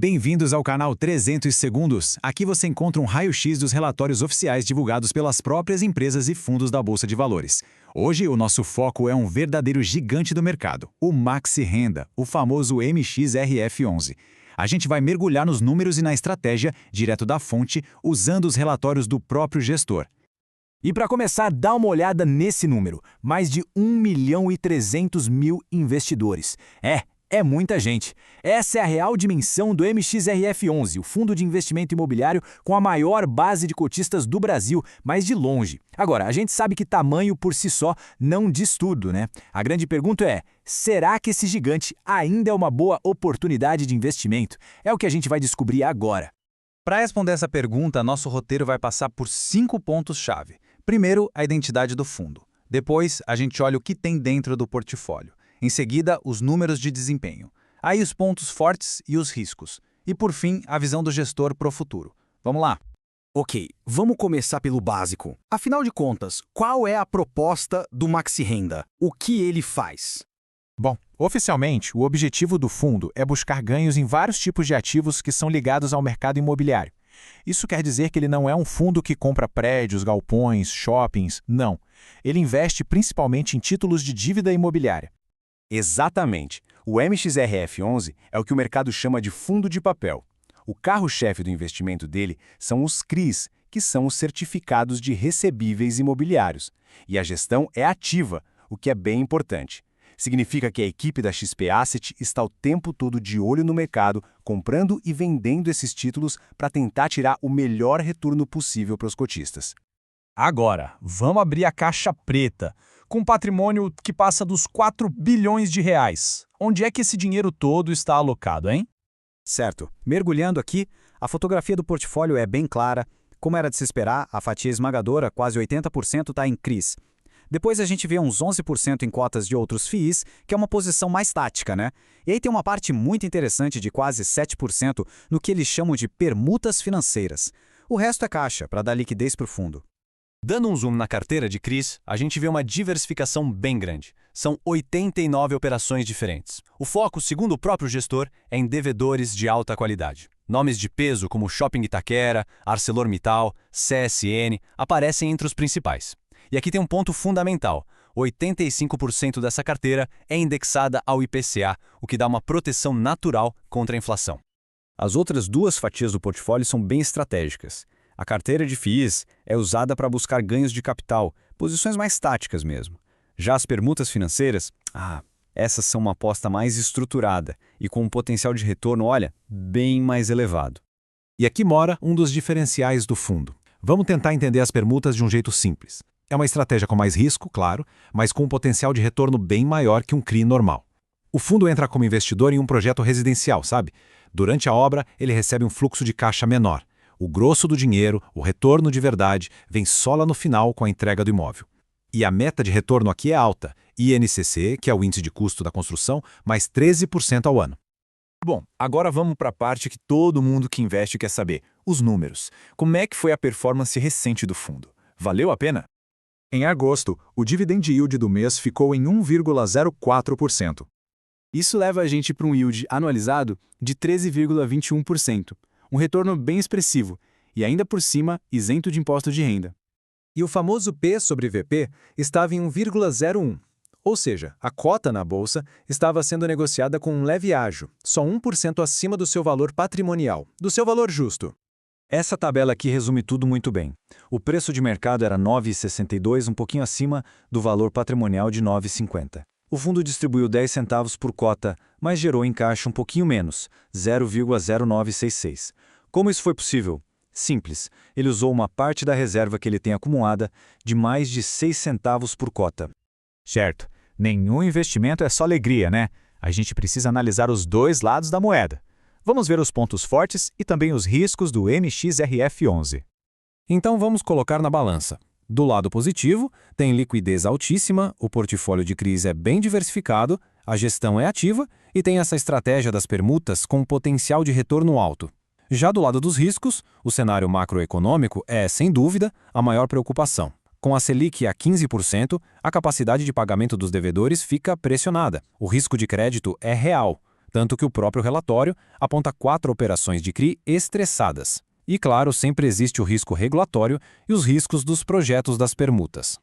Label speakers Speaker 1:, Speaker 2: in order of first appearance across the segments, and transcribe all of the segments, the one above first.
Speaker 1: Bem-vindos ao canal 300 Segundos. Aqui você encontra um raio-x dos relatórios oficiais divulgados pelas próprias empresas e fundos da Bolsa de Valores. Hoje, o nosso foco é um verdadeiro gigante do mercado, o Maxi Renda, o famoso MXRF11. A gente vai mergulhar nos números e na estratégia, direto da fonte, usando os relatórios do próprio gestor.
Speaker 2: E para começar, dá uma olhada nesse número. Mais de 1.300.000 investidores. É muita gente. Essa é a real dimensão do MXRF11, o fundo de investimento imobiliário com a maior base de cotistas do Brasil, mas de longe. Agora, a gente sabe que tamanho por si só não diz tudo, né? A grande pergunta é, será que esse gigante ainda é uma boa oportunidade de investimento? É o que a gente vai descobrir agora.
Speaker 3: Para responder essa pergunta, nosso roteiro vai passar por 5 pontos-chave. Primeiro, a identidade do fundo. Depois, a gente olha o que tem dentro do portfólio. Em seguida, os números de desempenho. Aí os pontos fortes e os riscos. E por fim, a visão do gestor para o futuro. Vamos lá?
Speaker 2: Ok, vamos começar pelo básico. Afinal de contas, qual é a proposta do Maxi Renda? O que ele faz?
Speaker 4: Bom, oficialmente, o objetivo do fundo é buscar ganhos em vários tipos de ativos que são ligados ao mercado imobiliário. Isso quer dizer que ele não é um fundo que compra prédios, galpões, shoppings, não. Ele investe principalmente em títulos de dívida imobiliária.
Speaker 5: Exatamente. O MXRF11 é o que o mercado chama de fundo de papel. O carro-chefe do investimento dele são os CRIs, que são os certificados de recebíveis imobiliários. E a gestão é ativa, o que é bem importante. Significa que a equipe da XP Asset está o tempo todo de olho no mercado, comprando e vendendo esses títulos para tentar tirar o melhor retorno possível para os cotistas.
Speaker 6: Agora, vamos abrir a caixa preta, com patrimônio que passa dos 4 bilhões de reais. Onde é que esse dinheiro todo está alocado, hein?
Speaker 7: Certo. Mergulhando aqui, a fotografia do portfólio é bem clara. Como era de se esperar, a fatia esmagadora, quase 80%, está em CRIs. Depois a gente vê uns 11% em cotas de outros FIIs, que é uma posição mais tática, né? E aí tem uma parte muito interessante de quase 7% no que eles chamam de permutas financeiras. O resto é caixa, para dar liquidez para o fundo.
Speaker 5: Dando um zoom na carteira de CRIs, a gente vê uma diversificação bem grande. São 89 operações diferentes. O foco, segundo o próprio gestor, é em devedores de alta qualidade. Nomes de peso como Shopping Itaquera, ArcelorMittal, CSN aparecem entre os principais. E aqui tem um ponto fundamental. 85% dessa carteira é indexada ao IPCA, o que dá uma proteção natural contra a inflação.
Speaker 7: As outras duas fatias do portfólio são bem estratégicas. A carteira de FIIs é usada para buscar ganhos de capital, posições mais táticas mesmo. Já as permutas financeiras, essas são uma aposta mais estruturada e com um potencial de retorno, bem mais elevado.
Speaker 4: E aqui mora um dos diferenciais do fundo. Vamos tentar entender as permutas de um jeito simples. É uma estratégia com mais risco, claro, mas com um potencial de retorno bem maior que um CRI normal. O fundo entra como investidor em um projeto residencial, sabe? Durante a obra, ele recebe um fluxo de caixa menor. O grosso do dinheiro, o retorno de verdade, vem só lá no final com a entrega do imóvel. E a meta de retorno aqui é alta, INCC, que é o índice de custo da construção, mais 13% ao ano.
Speaker 2: Bom, agora vamos para a parte que todo mundo que investe quer saber, os números. Como é que foi a performance recente do fundo? Valeu a pena?
Speaker 8: Em agosto, o dividend yield do mês ficou em 1,04%.
Speaker 9: Isso leva a gente para um yield anualizado de 13,21%. Um retorno bem expressivo, e ainda por cima, isento de imposto de renda.
Speaker 10: E o famoso P sobre VP estava em 1,01, ou seja, a cota na bolsa estava sendo negociada com um leve ágio, só 1% acima do seu valor patrimonial, do seu valor justo.
Speaker 7: Essa tabela aqui resume tudo muito bem. O preço de mercado era 9,62, um pouquinho acima do valor patrimonial de 9,50. O fundo distribuiu 10 centavos por cota, mas gerou em caixa um pouquinho menos, 0,0966. Como isso foi possível? Simples, ele usou uma parte da reserva que ele tem acumulada de mais de 6 centavos por cota.
Speaker 4: Certo, nenhum investimento é só alegria, né? A gente precisa analisar os dois lados da moeda. Vamos ver os pontos fortes e também os riscos do MXRF11.
Speaker 11: Então vamos colocar na balança. Do lado positivo, tem liquidez altíssima, o portfólio de CRIs é bem diversificado, a gestão é ativa e tem essa estratégia das permutas com potencial de retorno alto. Já do lado dos riscos, o cenário macroeconômico é, sem dúvida, a maior preocupação. Com a Selic a 15%, a capacidade de pagamento dos devedores fica pressionada. O risco de crédito é real. tanto que o próprio relatório aponta 4 operações de CRI estressadas. E, claro, sempre existe o risco regulatório e os riscos dos projetos das permutas.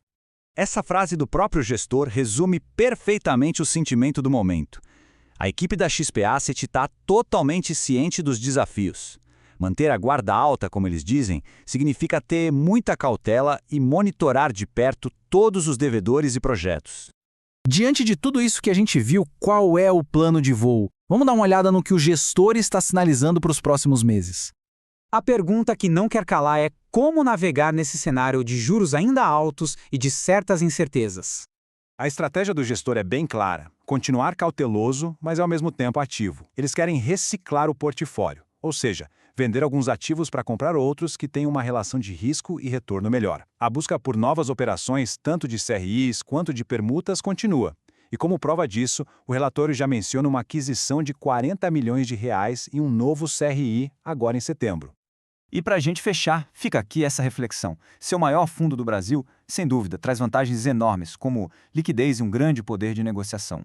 Speaker 3: Essa frase do próprio gestor resume perfeitamente o sentimento do momento. A equipe da XP Asset está totalmente ciente dos desafios. Manter a guarda alta, como eles dizem, significa ter muita cautela e monitorar de perto todos os devedores e projetos.
Speaker 2: Diante de tudo isso que a gente viu, qual é o plano de voo? Vamos dar uma olhada no que o gestor está sinalizando para os próximos meses.
Speaker 12: A pergunta que não quer calar é como navegar nesse cenário de juros ainda altos e de certas incertezas.
Speaker 8: A estratégia do gestor é bem clara: continuar cauteloso, mas ao mesmo tempo ativo. Eles querem reciclar o portfólio, ou seja, vender alguns ativos para comprar outros que tenham uma relação de risco e retorno melhor. A busca por novas operações, tanto de CRIs quanto de permutas, continua. E como prova disso, o relatório já menciona uma aquisição de 40 milhões de reais em um novo CRI agora em setembro.
Speaker 9: E para a gente fechar, fica aqui essa reflexão. Ser o maior fundo do Brasil, sem dúvida, traz vantagens enormes, como liquidez e um grande poder de negociação.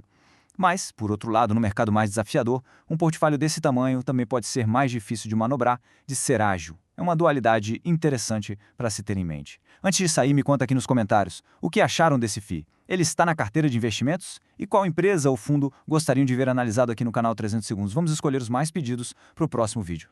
Speaker 9: Mas, por outro lado, no mercado mais desafiador, um portfólio desse tamanho também pode ser mais difícil de manobrar, de ser ágil. É uma dualidade interessante para se ter em mente. Antes de sair, me conta aqui nos comentários o que acharam desse FII. Ele está na carteira de investimentos? E qual empresa ou fundo gostariam de ver analisado aqui no canal 300 Segundos? Vamos escolher os mais pedidos para o próximo vídeo.